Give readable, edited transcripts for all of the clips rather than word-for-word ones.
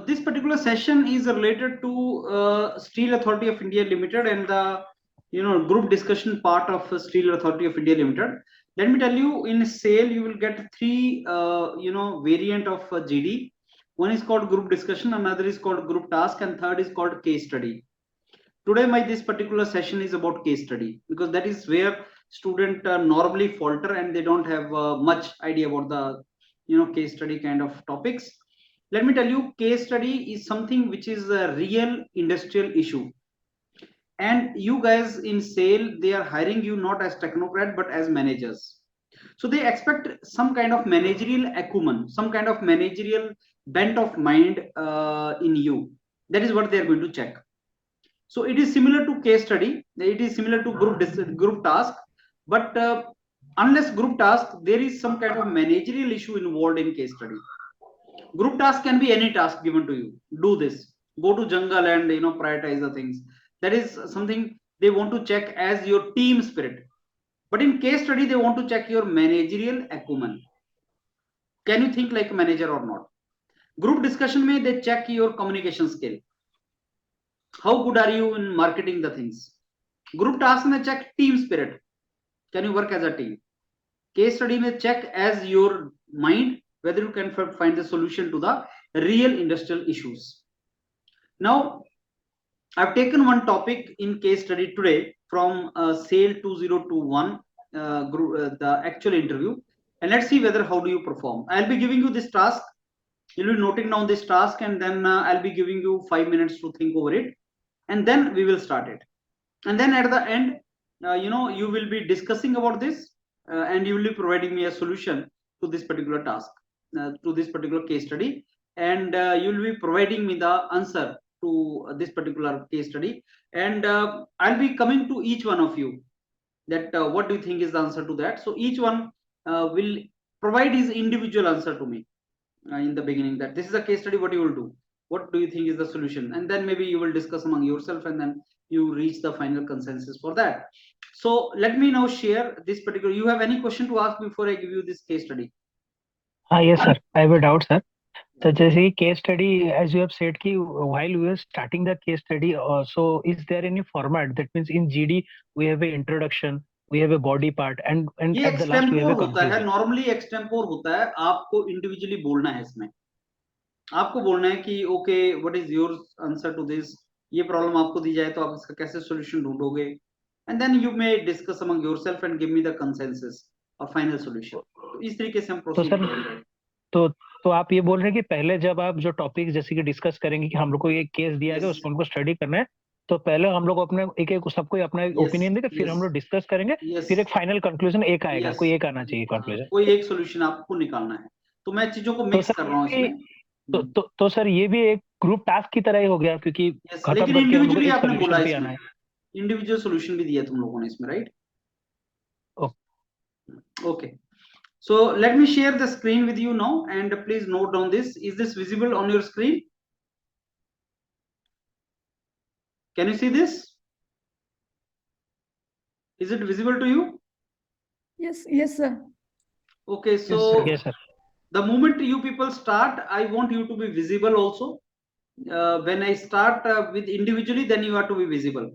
this particular session is related to Steel Authority of India Limited and the group discussion part of Steel Authority of India Limited. Let me tell you, in SAIL you will get three variant of GD. One is called group discussion, another is called group task, and third is called case study. Today this particular session is about case study, because that is where student normally falter and they don't have much idea about the case study kind of topics. Let me tell you, case study is something which is a real industrial issue, and you guys in SAIL, they are hiring you not as technocrat but as managers. So they expect some kind of managerial acumen, some kind of managerial bent of mind in you. That is what they are going to check. So it is similar to case study, it is similar to group task, but unless group task, there is some kind of managerial issue involved in case study. Group task can be any task given to you. Do this, go to jungle and prioritize the things. That is something they want to check as your team spirit. But in case study, they want to check your managerial acumen. Can you think like a manager or not? Group discussion may they check your communication skill. How good are you in marketing the things? Group task may check team spirit. Can you work as a team? Case study may check as your mind whether you can find the solution to the real industrial issues. Now, I've taken one topic in case study today from SAIL 2021 the actual interview, and let's see whether how do you perform. I'll be giving you this task. You'll be noting down this task, and then I'll be giving you 5 minutes to think over it, and then we will start it. And then at the end, you will be discussing about this, and you will be providing me a solution to this particular task, to this particular case study, and you will be providing me the answer to this particular case study, and I'll be coming to each one of you that what do you think is the answer to that. So each one will provide his individual answer to me in the beginning, that this is a case study, what you will do, what do you think is the solution, and then maybe you will discuss among yourself, and then you reach the final consensus for that. So let me now share this particular. You have any question to ask before I give you this case study? Yes, sir. I have a doubt, sir. So, जैसे case study, as you have said, कि while we are starting the case study, so is there any format? That means in GD we have a introduction, we have a body part, and ये at the last we have extempore a होता है, conclusion. Normally extempore होता है. आपको individually बोलना है इसमें. आपको बोलना है कि okay, what is your answer to this. ये प्रॉब्लम आपको दी जाए तो आप इसका कैसे सॉल्यूशन ढूंढोगे, and then you may discuss among yourself and give me the consensus और फाइनल सॉल्यूशन. तो इस तरीके से हम तो प्रोसीड सर, करेंगे. तो आप ये बोल रहे हैं कि पहले जब आप जो टॉपिक जैसे कि डिस्कस करेंगे कि हम लोग को ये केस दिया गया, उसको उनको स्टडी करना है, तो पहले हम लोग अपने एक सबको अपना ओपिनियन देंगे, फिर हम लोग डिस्कस करेंगे, फिर एक फाइनल कंक्लूजन एक आएगा, कोई एक आना चाहिए कंक्लूजन. कोई एक सॉल्यूशन आपको निकालना है. तो मैं चीजों को तो मिक्स सर कर रहा हूँ इसमें. तो सर ये भी एक ग्रुप टास्क की तरह ही हो गया, क्योंकि खत्म लेकिन करके हम लोग इंडिविजुअली एक आपने बोला सोल्यूशन पे आना इसमें, है. इंडिविजुअल सॉल्यूशन भी दिया तुम लोगों ने इसमें, right? Okay. So let me share the screen with you now, and please note down this. Is this visible on your screen? Can you see this? Is it visible to you? Yes, sir. Okay, so Yes, sir. the moment you people start, I want you to be visible also. When I start with individually, then you are to be visible.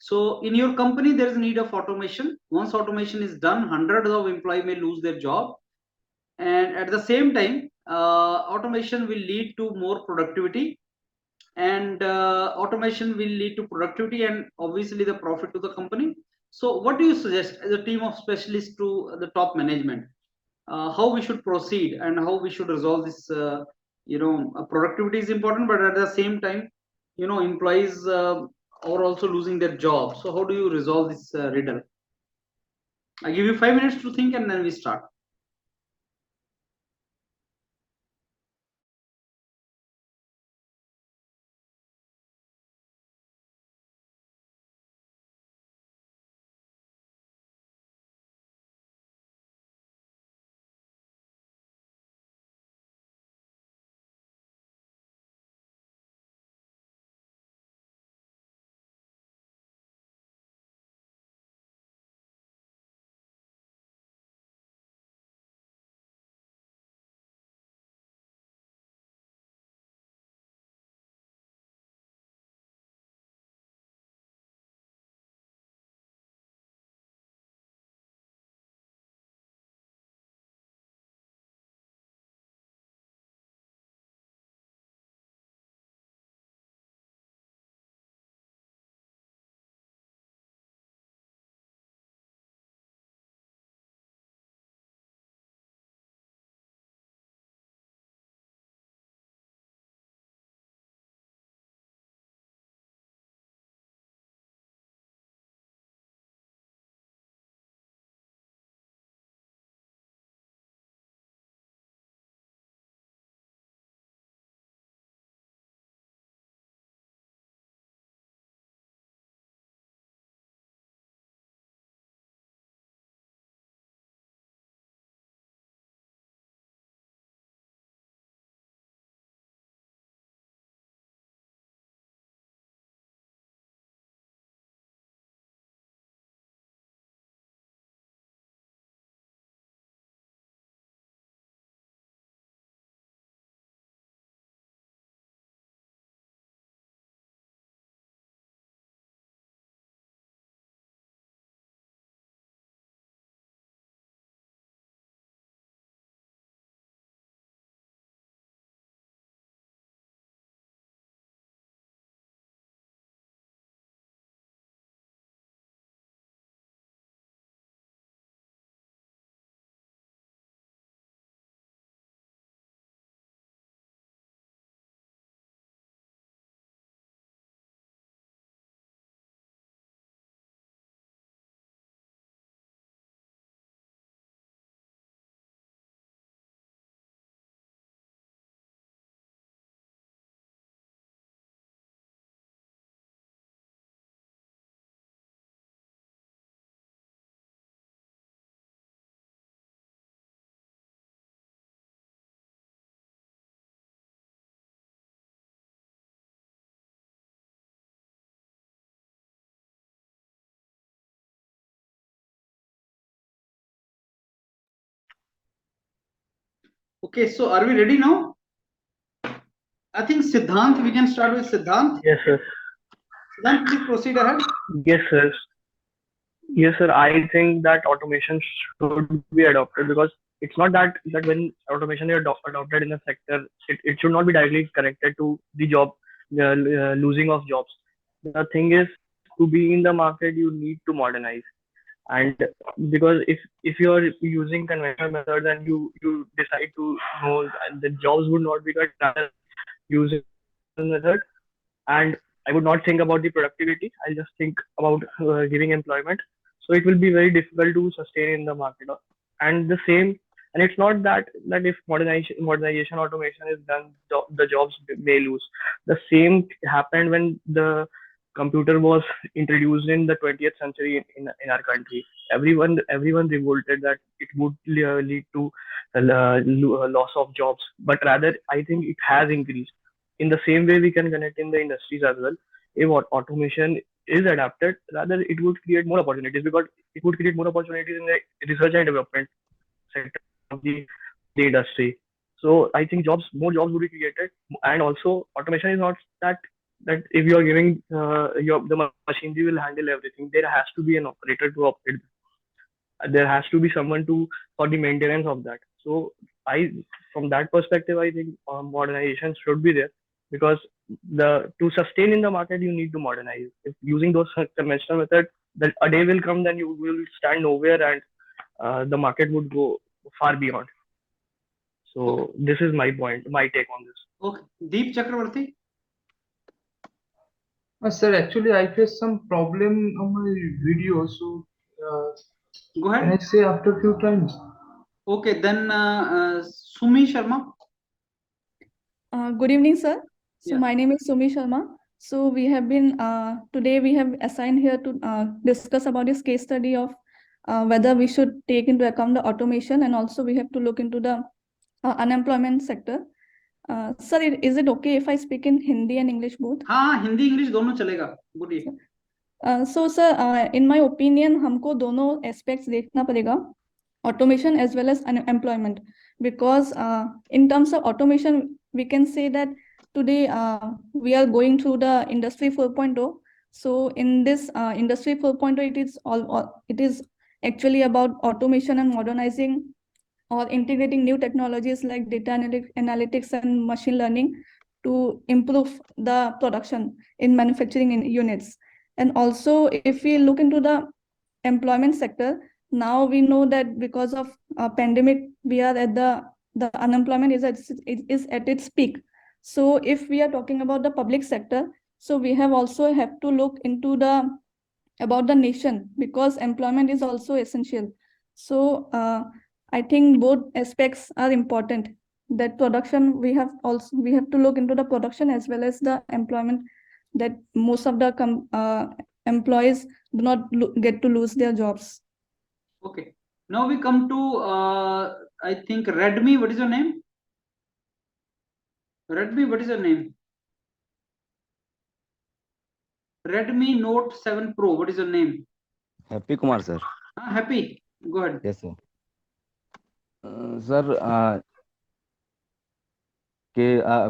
So in your company, there is need of automation. Once automation is done, hundreds of employees may lose their job, and at the same time, automation will lead to more productivity, and automation will lead to productivity and obviously the profit to the company. So what do you suggest as a team of specialists to the top management, how we should proceed and how we should resolve this? Productivity is important, but at the same time, employees are also losing their jobs. So how do you resolve this riddle? I give you 5 minutes to think, and then we start. Okay, so are we ready now? I think Siddhant, we can start with Siddhant. Yes, sir. Siddhant, please proceed ahead. Yes, sir. Yes, sir. I think that automation should be adopted because it's not that when automation is adopted in a sector, it should not be directly connected to the job losing of jobs. The thing is, to be in the market, you need to modernize. And because if you are using conventional methods and you decide to know the jobs would not be cut rather using method, and I would not think about the productivity. I'll just think about giving employment. So it will be very difficult to sustain in the market. And the same, and it's not that if modernization automation is done, the jobs may lose. The same happened when the computer was introduced in the 20th century in our country. Everyone revolted that it would lead to loss of jobs, but rather I think it has increased. In the same way, we can connect in the industries as well. If automation is adapted, rather it would create more opportunities because it would create more opportunities in the research and development sector of the industry. So I think more jobs would be created, and also automation is not that if you are giving the machinery will handle everything. There has to be an operator to operate. There has to be someone to for the maintenance of that. So I, from that perspective, I think modernization should be there because to sustain in the market you need to modernize. If using those conventional methods, that a day will come then you will stand nowhere and the market would go far beyond. So this is my point, my take on this. Okay, Deep Chakravarti. Sir, actually, I faced some problem on my video, so Go can I ahead. say after few times? Okay, then Sumi Sharma. Good evening, sir. So Yeah. my name is Sumi Sharma. So we have been today we have assigned here to discuss about this case study of whether we should take into account the automation, and also we have to look into the unemployment sector. Sir, is it okay if I speak in Hindi and English both? हाँ, Hindi English दोनों चलेगा. बोलिए. So sir, in my opinion, हमको दोनों aspects देखना पड़ेगा, automation as well as unemployment, because in terms of automation, we can say that today we are going through the industry 4.0. So in this industry 4.0, it is actually about automation and modernizing or integrating new technologies like data analytics and machine learning to improve the production in manufacturing units. And also, if we look into the employment sector, now we know that because of pandemic, we are at the unemployment is at its peak. So if we are talking about the public sector, so we have to look into about the nation, because employment is also essential. So I think both aspects are important. That production, we have to look into the production as well as the employment, that most of the employees do not get to lose their jobs. Okay. Now we come to I think Redmi. What is your name? Redmi, what is your name? Redmi Note 7 Pro. What is your name? Happy Kumar, sir. Happy. Go ahead. Yes, sir. Sir कि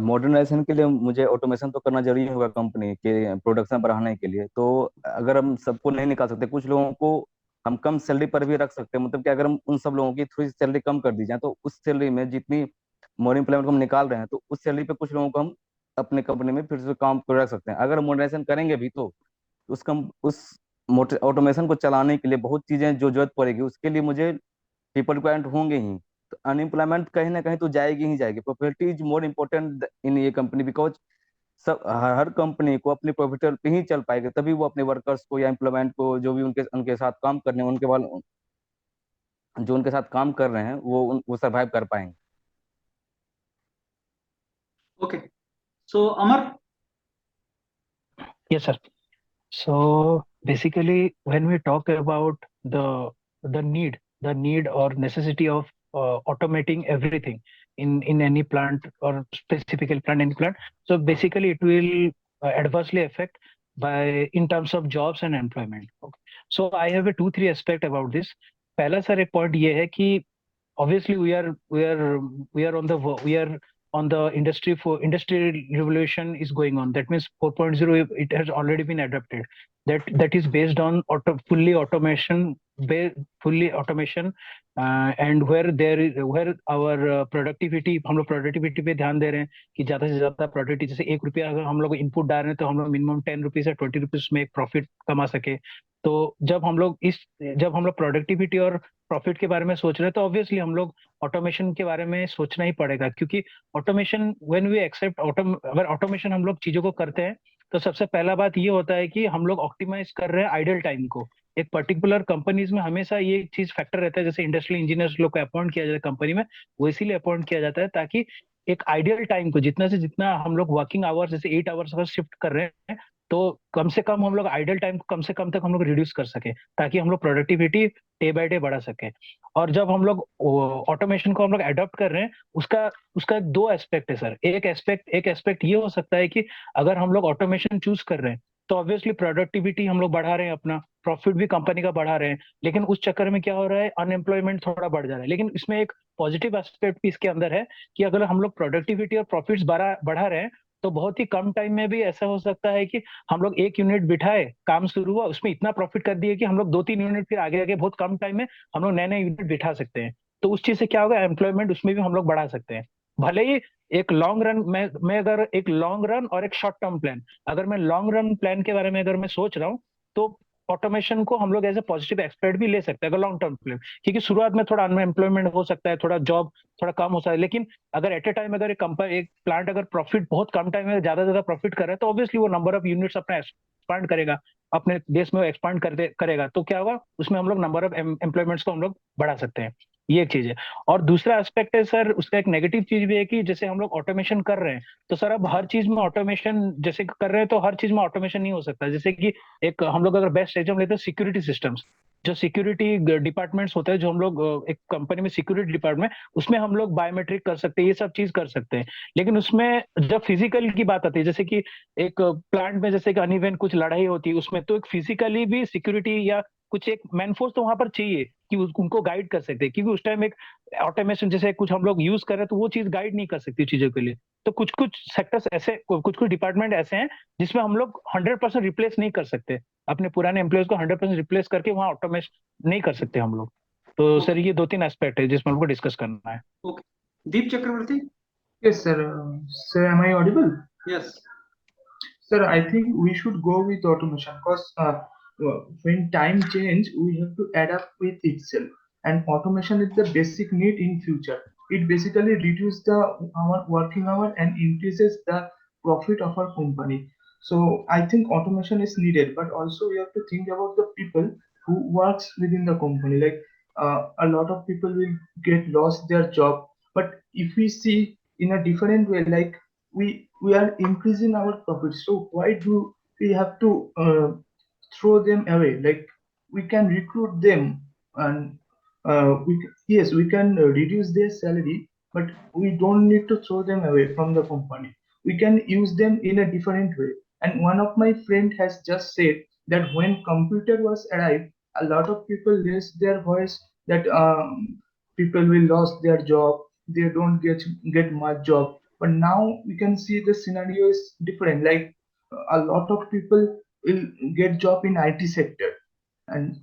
modernisation के लिए मुझे automation तो करना जरूरी होगा company के production बढ़ाने के लिए. तो अगर हम सबको नहीं निकाल सकते, कुछ लोगों को हम कम सैलरी पर भी रख सकते हैं. मतलब कि अगर हम उन सब लोगों की थोड़ी सैलरी कम कर दी जाए तो उस सैलरी में जितनी मॉडर्न एम्प्लॉयमेंट को हम निकाल रहे हैं तो उस सैलरी पे कुछ लोगों को हम अपने कंपनी में फिर से काम कर रख सकते हैं. अगर मॉडर्नाइजेशन करेंगे भी तो उस ऑटोमेशन को चलाने के लिए बहुत चीजें जो जरूरत पड़ेगी, उसके लिए मुझे पीपल रिक्वायरमेंट होंगे ही. तो अनएम्प्लॉयमेंट कहीं ना कहीं तो जाएगी ही जाएगी. Profit is more important in ये कंपनी, बिकॉज सब हर कंपनी को अपनी प्रॉफिट पे ही चल पाएगी, तभी वो अपने वर्कर्स को या एम्प्लॉयमेंट को जो भी उनके साथ काम करने उनके वाले जो उनके साथ काम कर रहे हैं वो सर्वाइव कर पाएंगे. Okay. So Amar. Yes, sir. So basically, when we talk about the need or necessity of automating everything in any plant, or specifically any plant, so basically it will adversely affect by in terms of jobs and employment. Okay. So I have a 2-3 aspect about this. पहला sir एक point ये है कि obviously we are on the industry revolution is going on. That means 4.0 it has already been adopted. That is based on fully automation, and where our productivity, हम लोग productivity पे ध्यान दे रहे हैं कि ज्यादा से ज्यादा productivity, जैसे 1 रुपया अगर हम लोग इनपुट डाल रहे हैं तो हम लोग मिनिमम 10 रुपीज या 20 रुपीज में एक प्रॉफिट कमा सके। तो जब हम लोग प्रोडक्टिविटी और प्रॉफिट के बारे में सोच रहे हैं तो ऑब्वियसली हम लोग ऑटोमेशन के बारे में सोचना ही पड़ेगा, क्योंकि ऑटोमेशन व्हेन वी एक्सेप्ट अगर ऑटोमेशन हम लोग चीजों को करते हैं तो सबसे पहला बात ये होता है कि हम लोग ऑप्टिमाइज कर रहे हैं आइडल टाइम को। एक पर्टिकुलर कंपनीज में हमेशा ये चीज फैक्टर रहता है, जैसे इंडस्ट्रियल इंजीनियर्स लोग को अपॉइंट किया जाता है कंपनी में, वो इसीलिए अपॉइंट किया जाता है ताकि एक आइडियल टाइम को जितना से जितना हम लोग वर्किंग आवर्स जैसे 8 आवर्स अगर शिफ्ट कर रहे हैं तो कम से कम हम लोग आइडल टाइम को कम से कम तक हम लोग रिड्यूस कर सके ताकि हम लोग प्रोडक्टिविटी डे बाय डे बढ़ा सके। और जब हम लोग ऑटोमेशन को हम लोग अडॉप्ट कर रहे हैं उसका उसका दो एस्पेक्ट है सर। एक एस्पेक्ट ये हो सकता है कि अगर हम लोग ऑटोमेशन चूज कर रहे हैं तो ऑब्वियसली प्रोडक्टिविटी हम लोग बढ़ा रहे हैं, अपना प्रॉफिट भी कंपनी का बढ़ा रहे हैं, लेकिन उस चक्कर में क्या हो रहा है, अनएम्प्लॉयमेंट थोड़ा बढ़ जा रहा है। लेकिन इसमें एक पॉजिटिव एस्पेक्ट भी इसके अंदर है कि अगर हम लोग प्रोडक्टिविटी और प्रॉफिट्स बढ़ा रहे हैं तो बहुत ही कम टाइम में भी ऐसा हो सकता है कि हम लोग 1 यूनिट बिठाए, काम शुरू हुआ, उसमें इतना प्रॉफिट कर दिए कि हम लोग 2-3 यूनिट फिर आगे आगे बहुत कम टाइम में हम लोग नए नए यूनिट बिठा सकते हैं। तो उस चीज से क्या होगा, एम्प्लॉयमेंट उसमें भी हम लोग बढ़ा सकते हैं। भले ही एक लॉन्ग रन मैं अगर एक लॉन्ग रन और एक शॉर्ट टर्म प्लान, अगर मैं लॉन्ग रन प्लान के बारे में अगर मैं सोच रहा हूँ तो ऑटोमेशन को हम लोग एज ए पॉजिटिव एक्सपेक्ट भी ले सकते हैं अगर लॉन्ग टर्म प्लान, क्योंकि शुरुआत में थोड़ा अनएम्प्लॉयमेंट हो सकता है, थोड़ा जॉब थोड़ा कम हो सकता है, लेकिन अगर एट ए टाइम अगर एक प्लांट अगर प्रॉफिट बहुत कम टाइम में ज्यादा ज्यादा प्रॉफिट कर रहा है तो ऑब्वियसली वो नंबर ऑफ यूनिट्स अपना एक्सपांड करेगा, अपने देश में एक्सपांड करेगा। तो क्या होगा, उसमें हम लोग नंबर ऑफ एम्प्लॉयमेंट्स को हम लोग बढ़ा सकते हैं। ये एक चीज है। और दूसरा एस्पेक्ट है सर, उसका एक नेगेटिव चीज भी है कि जैसे हम लोग ऑटोमेशन कर रहे हैं तो सर अब हर चीज में ऑटोमेशन जैसे कर रहे हैं तो हर चीज में ऑटोमेशन नहीं हो सकता। जैसे कि एक हम लोग अगर बेस्ट एग्जाम्पल लेते हैं सिक्योरिटी सिस्टम्स, जो सिक्योरिटी डिपार्टमेंट्स होते हैं, जो हम लोग एक कंपनी में सिक्योरिटी डिपार्टमेंट, उसमें हम लोग बायोमेट्रिक कर सकते हैं, ये सब चीज कर सकते हैं। लेकिन उसमें जब फिजिकल की बात आती है, जैसे कि एक प्लांट में जैसे कि अनइवन कुछ लड़ाई होती है उसमें, तो एक फिजिकली भी सिक्योरिटी या कुछ एक मैन फोर्स तो वहां पर चाहिए कि उनको गाइड कर सकते हैं, क्योंकि उस टाइम एक ऑटोमेशन जैसे कुछ हम लोग यूज कर रहे हैं तो वो चीज गाइड नहीं कर सकती चीजों के लिए। तो कुछ कुछ सेक्टर्स ऐसे, कुछ कुछ डिपार्टमेंट ऐसे हैं जिसमें हम लोग 100% रिप्लेस नहीं कर सकते, अपने पुराने एम्प्लॉयज को 100% रिप्लेस करके वहाँ ऑटोमेशन नहीं कर सकते हम लोग। तो सर ये 2-3 एस्पेक्ट है जिसमें हमको डिस्कस करना है। Okay, Deep Chakraborty. Yes, sir. Sir, am I audible? Yes. Sir, I think we should go with automation because when time change, we have to adapt with itself. And automation is the basic need in future. It basically reduces the our working hour and increases the profit of our company. So I think automation is needed, but also we have to think about the people who works within the company. Like a lot of people will get lost their job, but if we see in a different way, like we are increasing our profit, so why do we have to throw them away? Like we can recruit them, and yes, we can reduce their salary, but we don't need to throw them away from the company. We can use them in a different way. And one of my friend has just said that when computer was arrived, a lot of people raised their voice that people will lose their job, they don't get much job. But now we can see the scenario is different. Like a lot of people will get job in IT sector, and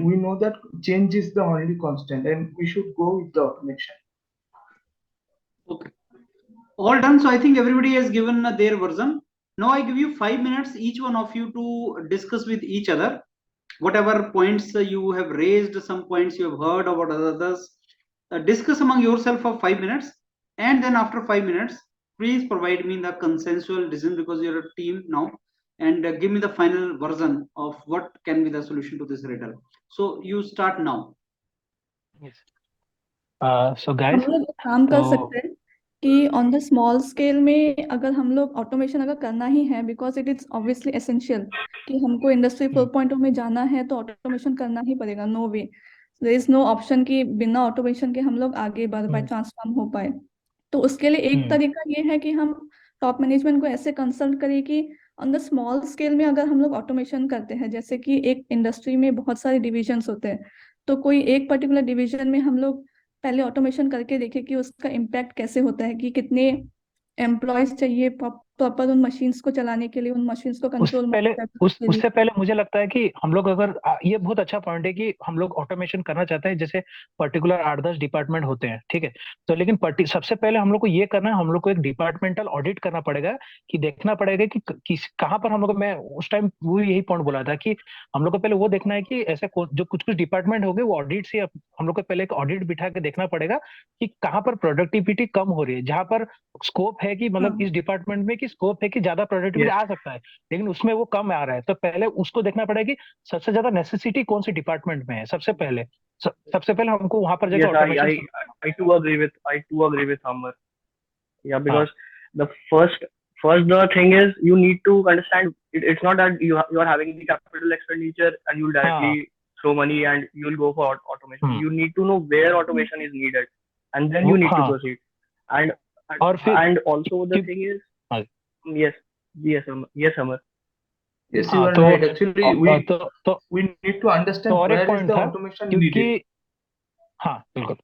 we know that change is the only constant, and we should go with the automation. Okay, all done. So I think everybody has given their version. Now I give you 5 minutes each one of you to discuss with each other whatever points you have raised, some points you have heard about others. Discuss among yourself for 5 minutes, and then after 5 minutes please provide me the consensual decision, because you're a team now, and give me the final version of what can be the solution to this riddle. So you start now. Yes. So guys, हम लोग काम कर सकते हैं कि on the small scale में अगर हम लोग ऑटोमेशन अगर करना ही है, because it is obviously essential कि हमको इंडस्ट्री 4.0 में जाना है तो ऑटोमेशन करना ही पड़ेगा। No way, there is no option कि बिना ऑटोमेशन के हम लोग आगे बढ़ पाए, ट्रांसफॉर्म हो पाए। तो उसके लिए एक तरीका ये है कि हम टॉप मैनेजमेंट को ऐसे कंसल्ट करें कि ऑन द स्मॉल स्केल में अगर हम लोग ऑटोमेशन करते हैं, जैसे कि एक इंडस्ट्री में बहुत सारे डिविजन्स होते हैं, तो कोई एक पर्टिकुलर डिवीजन में हम लोग पहले ऑटोमेशन करके देखे कि उसका इम्पैक्ट कैसे होता है, कि कितने एम्प्लॉयज चाहिए प्रॉपर उन मशीन्स को चलाने के लिए, उन मशीन्स को कंट्रोल उससे पहले मुझे लगता है कि हम लोग अगर ये बहुत अच्छा पॉइंट है कि हम लोग ऑटोमेशन करना चाहते हैं, जैसे पर्टिकुलर 8-10 डिपार्टमेंट होते हैं, ठीक है। तो लेकिन सबसे पहले हम लोग को ये करना है, हम लोग को एक डिपार्टमेंटल ऑडिट करना पड़ेगा, कि देखना पड़ेगा कि कहाँ पर हम लोग, मैं उस टाइम वो यही पॉइंट बोला था कि हम लोग को पहले वो देखना है कि ऐसे जो कुछ कुछ डिपार्टमेंट हो गए वो ऑडिट से हम लोग को पहले एक ऑडिट बिठा के देखना पड़ेगा कि कहाँ पर प्रोडक्टिविटी कम हो रही है, जहाँ पर स्कोप है कि मतलब इस डिपार्टमेंट में कि स्कोप है कि ज्यादा प्रोडक्टिविटी आ सकता है, लेकिन उसमें वो कम आ रहा है। तो पहले उसको देखना पड़ेगा कि सबसे ज्यादा नेसेसिटी कौन सी डिपार्टमेंट में है। सबसे पहले हमको वहां पर जाकर automation. I too agree with Amar. Yeah, because the first the thing is you need to understand it's not that you are having the capital expenditure and you'll directly throw money and you'll go for automation. You need to know where automation is needed, and then you need to proceed. And also the thing is, yes, Amar. Yes, you are right. Actually, we need to understand where is the automation needed. हाँ बिल्कुल।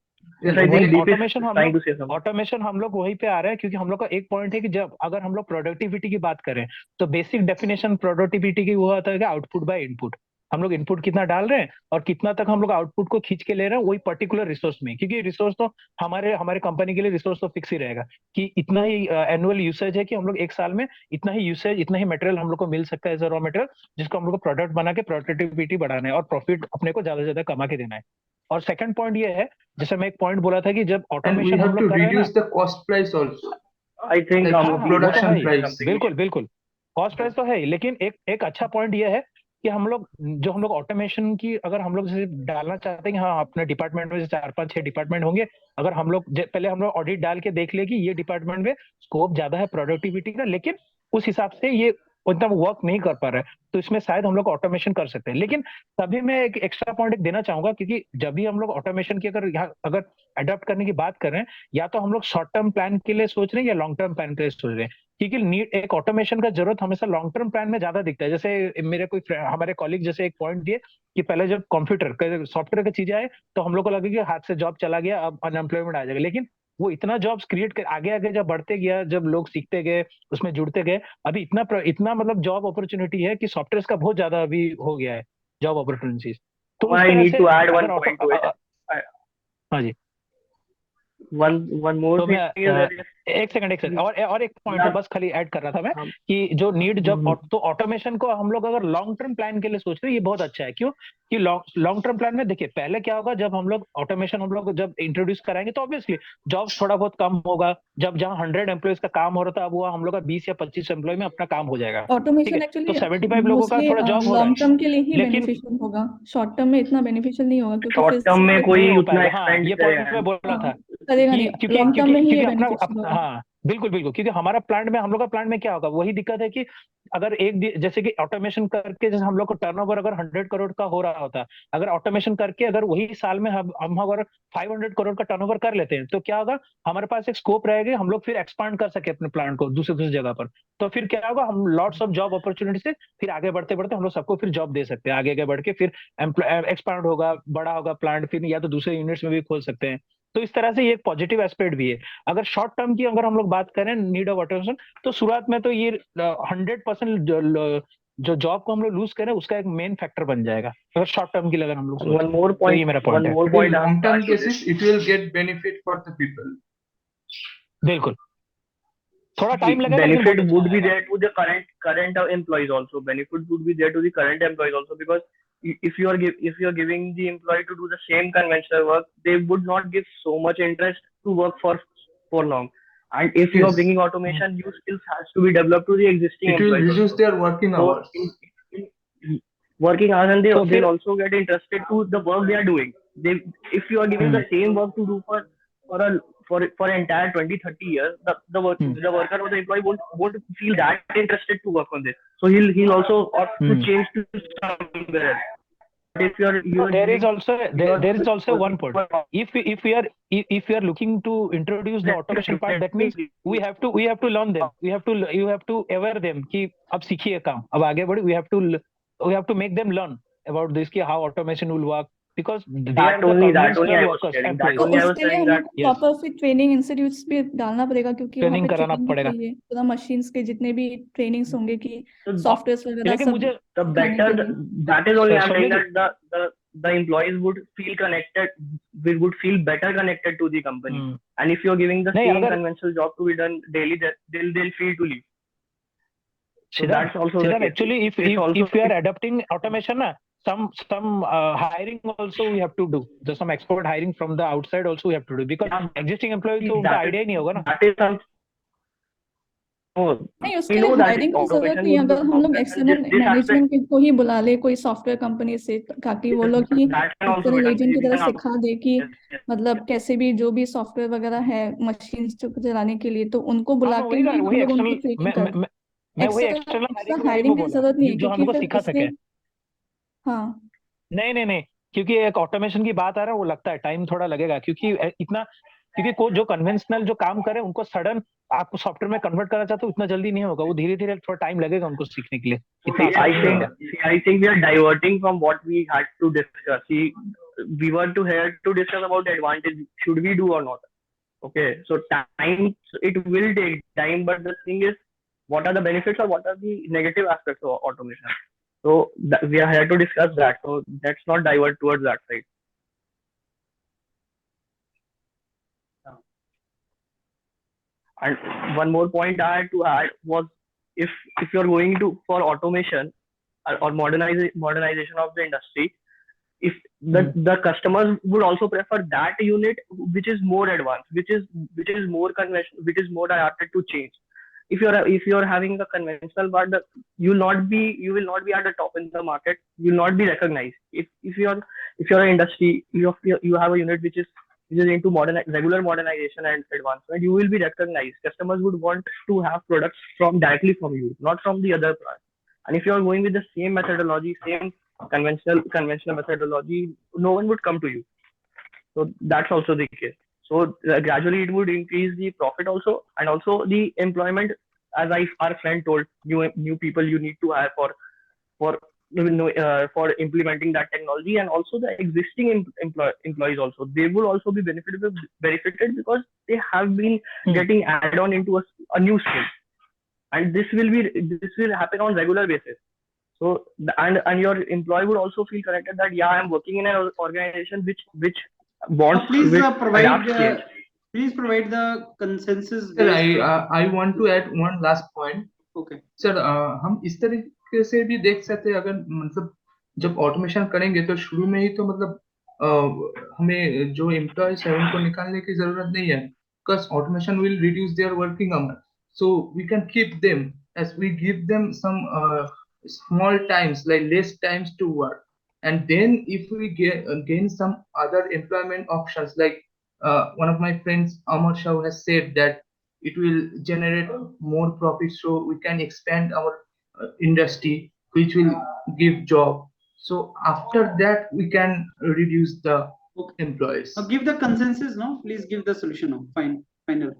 Automation हम लोग वहीं पे आ रहे हैं, क्योंकि हम लोग का एक पॉइंट है कि जब अगर हम लोग प्रोडक्टिविटी की बात करें तो बेसिक डेफिनेशन प्रोडक्टिविटी की वो होता है कि आउटपुट बाय इनपुट। हम लोग इनपुट कितना डाल रहे हैं और कितना तक हम लोग आउटपुट को खींच के ले रहे हैं वही पर्टिकुलर रिसोर्स में, क्योंकि रिसोर्स तो हमारे कंपनी के लिए रिसोर्स तो फिक्स ही रहेगा कि इतना ही एनुअल यूसेज है कि हम लोग एक साल में इतना ही यूसेज, इतना ही मटेरियल हम लोग को मिल सकता है एज अ रॉ मटेरियल, जिसको हम लोग को प्रोडक्ट बना के प्रोडक्टिविटी बढ़ाना है और प्रॉफिट अपने को ज्यादा से ज्यादा कमा के देना है। और सेकंड पॉइंट ये है, जैसे मैं एक पॉइंट बोला था कि जब ऑटोमेशन हम लोग कर रहे हैं ना, the cost price also. I think production price. बिल्कुल कॉस्ट प्राइस तो है ही, लेकिन एक अच्छा पॉइंट ये है कि हम लोग ऑटोमेशन की अगर हम लोग जैसे डालना चाहते हैं कि हाँ अपने डिपार्टमेंट में 4-5-6 डिपार्टमेंट होंगे, अगर हम लोग पहले हम लोग ऑडिट डाल के देख ले कि ये डिपार्टमेंट में स्कोप ज्यादा है प्रोडक्टिविटी का, लेकिन उस हिसाब से ये उतना वर्क नहीं कर पा रहा है, तो इसमें शायद हम लोग ऑटोमेशन कर सकते हैं। लेकिन तभी मैं एक एक्स्ट्रा पॉइंट देना चाहूंगा, क्योंकि जब भी हम लोग ऑटोमेशन की अगर अडॉप्ट करने की बात कर रहे हैं, या तो हम लोग शॉर्ट टर्म प्लान के लिए सोच रहे हैं या लॉन्ग टर्म प्लान के लिए सोच रहे हैं, क्योंकि एक ऑटोमेशन का जरूरत हमेशा लॉन्ग टर्म प्लान में ज्यादा दिखता है। जैसे मेरे हमारे कॉलीग जैसे एक पॉइंट दिए कि पहले जब कंप्यूटर सॉफ्टवेयर की चीजें आए तो हम लोग को लगे कि हाथ से जॉब चला गया, अब अनएम्प्लॉयमेंट आ जाएगा, लेकिन वो इतना जॉब्स क्रिएट कर आगे आगे जब बढ़ते गया, जब लोग सीखते गए, उसमें जुड़ते गए, अभी इतना मतलब जॉब अपॉर्चुनिटी है कि सॉफ्टवेयर का बहुत ज्यादा अभी हो गया है जॉब अपॉर्चुनिटीज। तो I need to add one point to it. हाँ जी, one more तो thing is एक सेकंड और एक पॉइंट बस खाली ऐड कर रहा था मैं कि जो नीड जब तो ऑटोमेशन को हम लोग अगर लॉन्ग टर्म प्लान के लिए सोच रहे हैं, ये बहुत अच्छा है। क्यों कि लॉन्ग टर्म प्लान में देखिए पहले क्या होगा, जब हम लोग ऑटोमेशन हम लोग जब इंट्रोड्यूस कराएंगे तो ऑब्वियसली जॉब्स थोड़ा बहुत कम होगा। जब जहाँ 100 एम्प्लॉयज का काम हो रहा था, अब वो हम लोग का 20 या 25 एम्प्लॉय में अपना काम हो जाएगा। ऑटोमेशन एक्चुअली तो 75 लोगों का थोड़ा जॉब हो रहा है, लॉन्ग टर्म के लिए ही लेकिन बेनिफिशियल होगा, शॉर्ट टर्म में इतना बेनिफिशियल नहीं होगा, क्योंकि शॉर्ट टर्म में कोई उतना एक्सपेंड ये पॉइंट मैं बोल रहा था करेगा नहीं, लॉन्ग टर्म में ही ये बेनिफिशियल होगा। हाँ बिल्कुल, क्योंकि हमारा प्लांट में हम लोग का प्लांट में क्या होगा, वही दिक्कत है कि अगर जैसे कि ऑटोमेशन करके जैसे हम लोग को टर्नओवर अगर 100 करोड़ का हो रहा होता, अगर ऑटोमेशन करके अगर वही साल में हम अगर 500 करोड़ का टर्नओवर कर लेते हैं, तो क्या होगा, हमारे पास एक स्कोप रहेगा, हम लोग फिर एक्सपांड कर सके अपने प्लांट को दूसरी जगह पर। तो फिर क्या होगा, हम लॉट्स ऑफ जॉब अपॉर्चुनिटी से फिर आगे बढ़ते हम लोग सबको फिर जॉब दे सकते हैं, आगे बढ़ के फिर एक्सपांड होगा, बड़ा होगा प्लांट, फिर या तो दूसरे यूनिट्स में भी खोल सकते हैं। तो इस तरह से ये एक पॉजिटिव एस्पेक्ट भी है। अगर शॉर्ट टर्म की अगर हम लोग बात करें नीड ऑफ ऑटोमेशन, तो शुरुआत में तो ये 100% जो जॉब को हम लोग लूज करें उसका एक मेन फैक्टर बन जाएगा, अगर शॉर्ट टर्म के लिए अगर हम लोग one more point, तो ये मेरा पॉइंट है। Long term cases it will get benefit for the people. बिल्कुल, थोड़ा टाइम लगेगा, benefit would be there to the current employees also. Benefit would be there to the current employees also, because if you are giving the employee to do the same conventional work, they would not give so much interest to work for long. And if you are bringing automation, new skills has to be developed to the existing employees. It will reduce their working hours. Working hours, and they'll also get interested to the work they are doing. If you are giving the same work to do for entire 20-30 years, the worker or the employee won't feel that interested to work on this. So he'll also opt to change to somewhere else. If there is also one point. If we are looking to introduce the automation part, that means we have to learn them. You have to aware them कि अब सीखिए काम, अब आगे बढ़े. We have to make them learn about this कि how automation will work, because they are That the only I conventional was workers, sharing. That employees. only I was उसके लिए saying हम that लोग को Yes, प्रॉपर फिर training institutes भी डालना पड़ेगा, क्योंकि वहाँ ट्रेनिंग पे कराना ट्रेनिंग पड़ेगा। चाहिए, पूरा मशीन्स के जितने भी ट्रेनिंग्स होंगे कि so सॉफ्टवेयर वगैरह लेकिन सब मुझे the सिखाने better के लिए। that is only I'm saying Saumya that the employees would feel connected, we would feel better connected to the company. And if you're giving the नहीं, same अगर conventional job to be done daily, they'll feel to leave. So Siddharth, that's also the Siddharth, case. actually, if It's also we are adopting automation, na, some hiring also we have to do. There's some expert hiring from the outside also we have to do, because yeah, existing employees तो उनका that idea ही नहीं होगा ना। that is some. Oh, नहीं, we उसके know लिए that hiring की जरूरत automation नहीं है, would be अगर हम लोग and external this aspect management को ही बुला ले कोई सॉफ्टवेयर कंपनी से, ताकि वो लोग ही that can also be external done. Agent की We तरह can सिखा दे कि yes, yes. मतलब कैसे भी जो भी सॉफ्टवेयर वगैरह है मशीन चलाने के लिए, तो उनको बुला मैं के वही ही हम वही लोग उनको एक्सटर्नल ट्रेनिंग कर। मैं वही एक्सटर्नल एक्स्ट्रा हायरिंग हायरिंग को की बोला जरूरत नहीं है, जो क्योंकि हमको फिर सिखा इससे सके। हाँ नहीं, क्योंकि एक ऑटोमेशन की बात आ रहा है, वो लगता है टाइम थोड़ा लगेगा, क्योंकि जो कन्वेंशनल जो काम करे उनको सडन आपको सॉफ्टवेयर में कन्वर्ट करना चाहते हो, इतना जल्दी नहीं होगा, वो धीरे धीरे थोड़ा टाइम लगेगा उनको सीखने के लिए, इतना आसान नहीं होगा। I think we are diverting from what we had to discuss. See, we were here to discuss about the advantage. Should we do or not? Okay, so time, it will take time, but the thing is, what are the benefits or what are the negative aspects of automation? So we are here to discuss that. So let's not divert towards that side. And one more point I had to add was, if you're going to for automation or modernization of the industry, if the customers would also prefer that unit which is more advanced, which is more conventional, which is more adapted to change. If you're having a conventional part, you will not be at the top in the market. You will not be recognized. If you're an industry, you have a unit which is into regular modernization and advancement, you will be recognized. Customers would want to have products directly from you, not from the other part. And if you are going with the same methodology, same conventional methodology, no one would come to you. So that's also the case. So gradually it would increase the profit also, and also the employment, as our friend told, new people you need to hire for implementing that technology, and also the existing employees also, they will also be benefited because they have been getting added on into a new skill, and this will happen on regular basis. So and your employee would also feel connected that yeah, I'm working in an organization which wants please provide the consensus. Sir, I want to add one last point. Okay. Sir हम इस तरीके से भी देख सकते हैं, अगर मतलब जब ऑटोमेशन करेंगे तो शुरू में ही तो मतलब हमें जो एम्प्लॉयज है उनको निकालने की जरूरत नहीं है, because automation will reduce their working hour, so we can keep them as we give them some small times, like less times to work. And then if we gain some other employment options, like one of my friends Amar Shah has said that it will generate more profit, so we can expand our industry, which will give job. So after that we can reduce the employees. Now give the consensus, no? Please give the solution now. Final.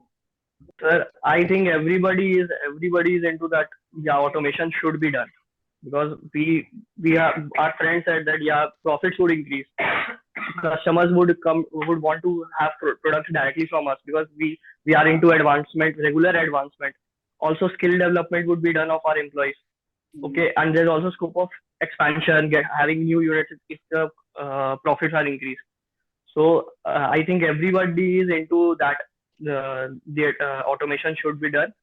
Sir, I think everybody is into that. Yeah, automation should be done, because we are, our friend said that yeah, profits would increase. Customers would want to have products directly from us, because we are into advancement, regular advancement. Also skill development would be done of our employees. Okay, and there's also scope of expansion, having new units if the profits are increased. So I think everybody is into that. The automation should be done.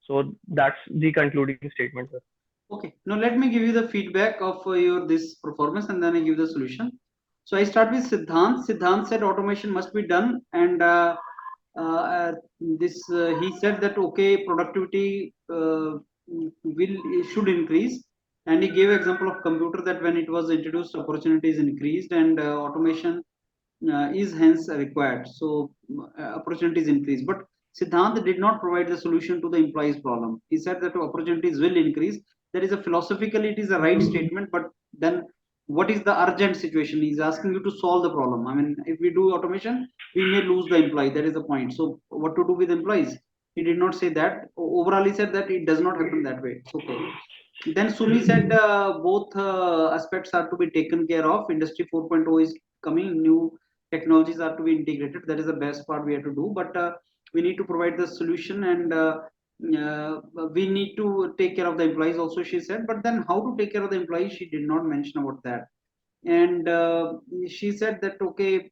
So that's the concluding statement, sir. Okay, now let me give you the feedback of your this performance, and then I give the solution. So I start with Siddhant. Siddhant said automation must be done, and he said that okay, productivity should increase, and he gave example of computer that when it was introduced, opportunities increased, and automation is hence required. So opportunities increase, but Siddhant did not provide the solution to the employees problem. He said that opportunities will increase. There is a philosophically it is a right statement, but then what is the urgent situation? He's asking you to solve the problem. I mean, if we do automation, we may lose the employee. That is the point. So what to do with employees? He did not say that. Overall, he said that it does not happen that way. It's okay. Then Sumi said both aspects are to be taken care of. Industry 4.0 is coming. New technologies are to be integrated. That is the best part we have to do. But we need to provide the solution, and we need to take care of the employees also, she said. But then how to take care of the employees, she did not mention about that. And she said that okay,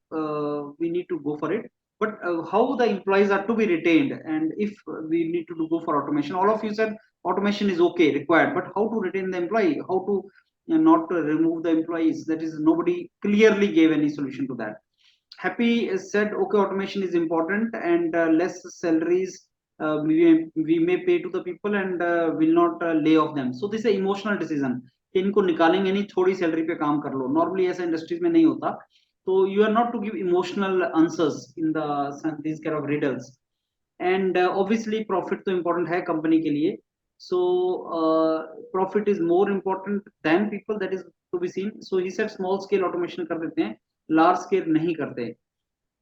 we need to go for it, but how the employees are to be retained, and if we need to go for automation. All of you said automation is okay, required, but how to retain the employee, how to not to remove the employees, that is nobody clearly gave any solution to that. Happy said okay, automation is important, and less salaries we may pay to the people, and will not lay off them. So this is an emotional decision कि इनको निकालेंगे नहीं, थोड़ी salary पे काम कर लो. Normally ऐसा industries में नहीं होता. तो you are not to give emotional answers in this kind of riddles. And obviously profit तो इम्पोर्टेंट है कंपनी के लिए. So profit is more important than people, that is to be seen. So he said small scale automation कर देते हैं, large scale नहीं करते.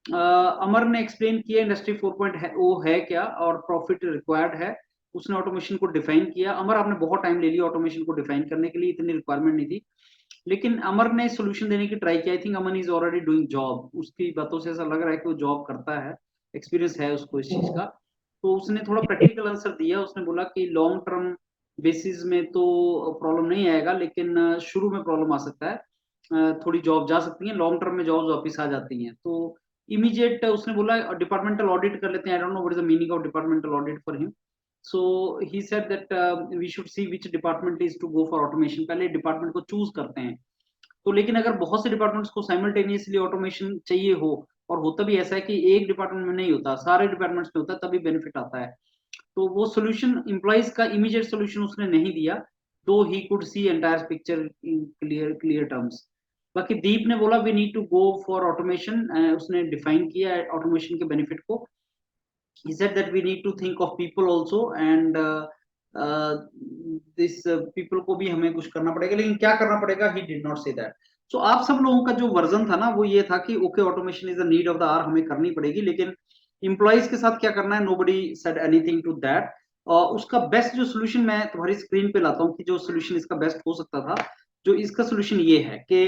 अमर ने एक्सप्लेन किया इंडस्ट्री 4.0 है क्या और प्रॉफिट रिक्वायर्ड है. उसने ऑटोमेशन को डिफाइन किया. अमर आपने बहुत टाइम ले लिया ऑटोमेशन को डिफाइन करने के लिए, इतनी रिक्वायरमेंट नहीं थी, लेकिन अमर ने सोल्यूशन देने की ट्राई किया. I think Aman is already doing job. उसकी बातों से ऐसा लग रहा है कि वो जॉब करता है, एक्सपीरियंस है उसको इस चीज का. तो उसने थोड़ा प्रैक्टिकल आंसर दिया. उसने बोला कि लॉन्ग टर्म बेसिस में तो प्रॉब्लम नहीं आएगा, लेकिन शुरू में प्रॉब्लम आ सकता है. थोड़ी जॉब जा सकती है, लॉन्ग टर्म में जॉब वापिस आ जाती हैं. तो इमीडिएट उसने बोला डिपार्टमेंटल ऑडिट कर लेते हैं. I don't know what is the meaning of departmental audit for him. So he said that we should see which department is to go for automation. पहले डिपार्टमेंट को चूज करते हैं. तो लेकिन अगर बहुत से डिपार्टमेंट्स को साइमल्टेनियसली ऑटोमेशन चाहिए हो, और होता भी ऐसा है कि एक डिपार्टमेंट में नहीं होता, सारे डिपार्टमेंट्स में होता है, तभी बेनिफिट आता है. तो वो सोल्यूशन एम्प्लॉइज का इमीडिएट सोल्यूशन उसने नहीं दिया, तो he could see entire picture in clear terms. बाकी दीप ने बोला we need to go for automation. उसने डिफाइन किया ऑटोमेशन के बेनिफिट को. He said that we need to think of people also, and this people को भी हमें कुछ करना पड़ेगा, लेकिन क्या करना पड़ेगा he did not say that. So आप सब लोगों का जो वर्जन था ना वो ये था कि okay automation is the need of the hour, हमें करनी पड़ेगी, लेकिन एम्प्लॉइज के साथ क्या करना है nobody said anything to that. और उसका बेस्ट जो सोल्यूशन मैं तुम्हारी स्क्रीन पे लाता हूँ कि जो सोल्यूशन इसका बेस्ट हो सकता था. जो इसका सोल्यूशन ये है कि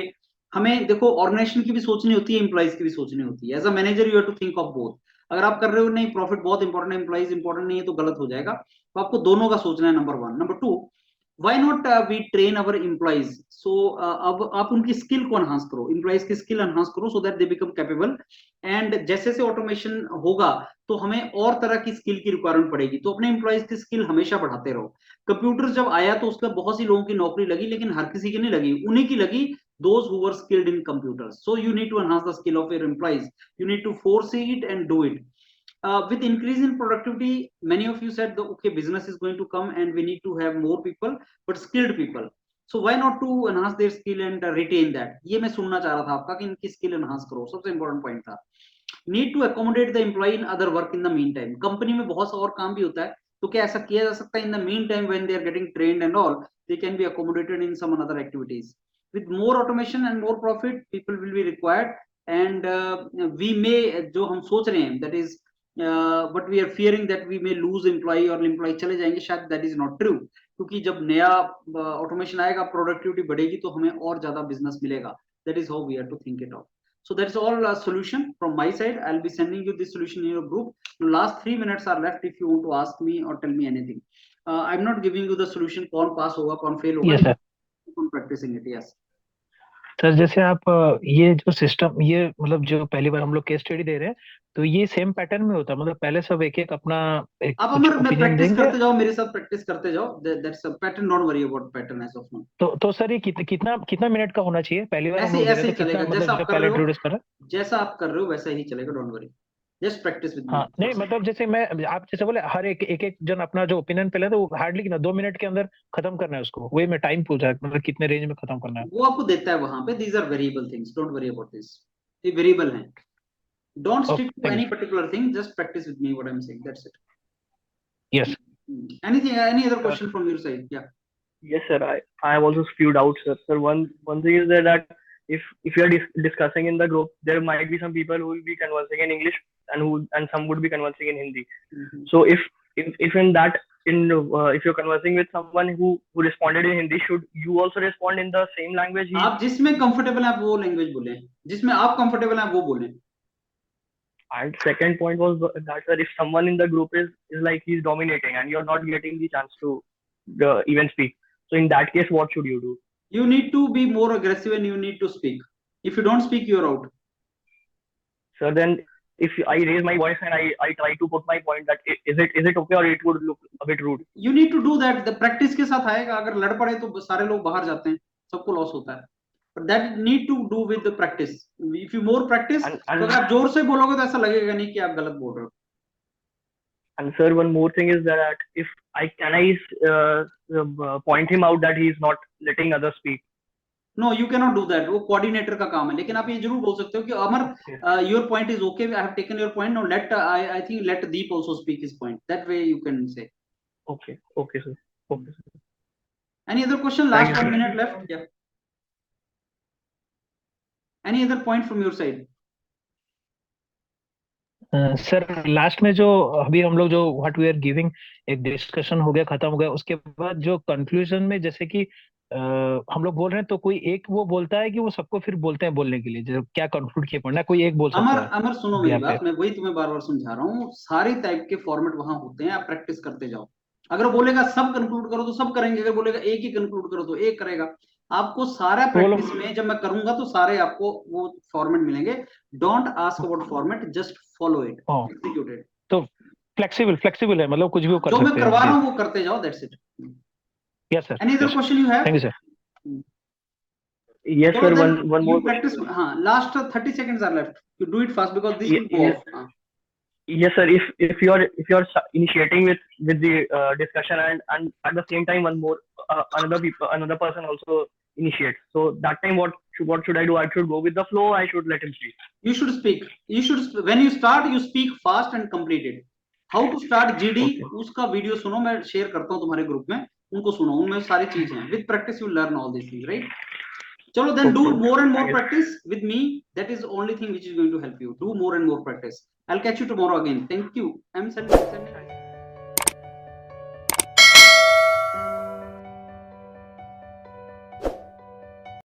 हमें देखो ऑर्गेनाइजेशन की भी सोचनी होती है, एम्प्लॉइज की भी सोचनी होती है. As a manager you have to think of both. अगर आप कर रहे हो नहीं प्रॉफिट बहुत इंपॉर्टेंट है, एम्प्लॉइज इंपॉर्टेंट नहीं है, तो गलत हो जाएगा. तो आपको दोनों का सोचना है, number 1. Number 2, why not we train our employees. So अब आप उनकी स्किल को एनहांस करो, एम्प्लॉइज की स्किल एनहांस करो, so that they become capable. And जैसे जैसे ऑटोमेशन होगा तो हमें और तरह की स्किल की रिक्वायरमेंट पड़ेगी, तो अपने एम्प्लॉइज की स्किल हमेशा बढ़ाते रहो. कंप्यूटर जब आया तो उसका बहुत सी लोगों की नौकरी लगी, लेकिन हर किसी की नहीं लगी, उन्हीं की लगी, those who were skilled in computers. So you need to enhance the skill of your employees. You need to foresee it and do it. With increase in productivity, many of you said that okay, business is going to come and we need to have more people, but skilled people. So why not to enhance their skill and retain that. ये मैं सुनना चाह रहा था आपका कि इनकी skill enhance करो, सबसे important point था. Need to accommodate the employee in other work in the meantime. Company में बहुत सा और काम भी होता है, तो क्या ऐसा किया जा सकता है in the meantime when they are getting trained and all, they can be accommodated in some other activities. With more automation and more profit, people will be required, and we may जो हम सोच रहे हैं, that is but we are fearing that we may lose employee और employee चले जाएंगे, शायद that is not true. क्योंकि जब नया ऑटोमेशन आएगा, प्रोडक्टिविटी बढ़ेगी, तो हमें और ज्यादा बिजनेस मिलेगा. That is how we have to think it out. So that's all solution from my side. I'll be sending you this solution in your group. The last 3 minutes are left if you want to ask me or tell me anything. I'm not giving you the solution कौन पास होगा कौन fail होगा. Yes, sir. Practicing it. Yes. Sir जैसे आप ये जो system, ये मतलब जो पहली बार हम लोग केस स्टडी दे रहे हैं, तो ये सेम पैटर्न में होता है, मतलब पहले सब एक एक अपना एक आप कुछ अमर में ओपिनियन प्रैक्टिस देंगे. करते जाओ, मेरे साथ प्रैक्टिस करते जाओ. That's a pattern, don't worry about pattern as of now. तो सर ये कितना मिनट का होना चाहिए? पहली बार हम लोग दे ऐसे रहे ही थे, कितना चलेगा, जैसा मतलब आप जो कर पहले रहे हो, इंट्रोड्यूस कर रहे हैं? जैसा आप कर रहे हो वैसा ही चलेगा, don't worry. Just practice with मी. हाँ नहीं, मतलब जैसे मैं, आप जैसे बोले हर एक जन अपना जो ओपिनियन पहले तो हार्डली कितना 2 मिनट के अंदर खत्म करना है उसको, वही मैं टाइम पूछ रहा है, मतलब कितने रेंज में खत्म करना है वो आपको देता है वहां पे. These are variable things, don't worry about this. ये वेरिएबल हैं. Don't stick to any particular thing, just practice with me what I am saying, that's it. Yes. Anything, any other question from your side? Yeah. Yes, sir. I have also few doubts, sir. Sir, one thing is that if you are discussing in the group, there might be some people who will be conversing in English and some would be conversing in Hindi. So if if in that if you're conversing with someone who responded in Hindi, should you also respond in the same language आप जिसमें comfortable हैं आप वो language बोलें, जिसमें आप comfortable हैं आप वो बोलें. And second point was that if someone in the group is like he's dominating and you're not getting the chance to even speak, so in that case what should you do? You need to be more aggressive and you need to speak. If you don't speak, you're out. So then if I raise my voice and I try to put my point, that is it okay or it would look a bit rude? You need to do that. The practice के साथ आएगा. अगर लड़ पड़े तो सारे लोग बाहर जाते हैं, सबको लॉस होता है. But that need to do with the practice. If you more practice, तो अगर आप जोर से बोलोगे तो ऐसा लगेगा नहीं कि आप गलत बोल रहे हो. And sir, one more thing is that if I point him out that he is not letting others speak. No, you cannot do that. वो coordinator का काम है. लेकिन आप ये जरूर बोल सकते हो कि अमर, your point is okay. I have taken your point. Now I think let Deep also speak his point. That way you can say. Okay, sir. Okay, sir. Any other question? Last 1 minute left. Yeah. Any other point from your side? Sir last में जो अभी हम लोग जो what we are giving एक discussion हो गया, खत्म हो गया, उसके बाद जो कंक्लूजन में जैसे कि हम लोग बोल रहे हैं तो कोई एक वो बोलता है कि वो सबको फिर बोलते हैं बोलने के लिए जो क्या कंक्लूड किया पढ़ना, कोई एक बोल सकता है. अमर सुनो मेरी बात, मैं वही तुम्हें बार बार समझा रहा हूँ. सारे टाइप के फॉर्मेट वहां होते हैं, आप प्रैक्टिस करते जाओ. अगर बोलेगा सब कंक्लूड करो तो सब करेंगे, अगर बोलेगा एक ही कंक्लूड करो तो एक करेगा. आपको सारा प्रैक्टिस में जब मैं करूंगा तो सारे आपको वो फॉर्मेट मिलेंगे. Don't ask about format, just follow it, execute it. तो फ्लेक्सिबल है, मतलब कुछ भी वो कर सकते हैं. जो मैं करवा रहा हूँ वो करते जाओ. That's it. Yes sir. Any other question you have? Thank you sir. Yes sir, one more practice. Last 30 seconds are left. You do it fast because this will go off. Yes sir, if you're initiating with the discussion and at the same time one more another person also initiates, so that time what should I do? I should go with the flow, I should let him speak? You should speak. When you start you speak fast and complete it. How to start GD, उसका video सुनो, मैं share करता हूँ तुम्हारे group में, उनको सुनो, उनमें सारी चीजें हैं. With practice you learn all these things, right? Chalo, then do more and more practice with me. That is the only thing which is going to help you. Do more and more practice. I'll catch you tomorrow again. Thank you. I'm sending.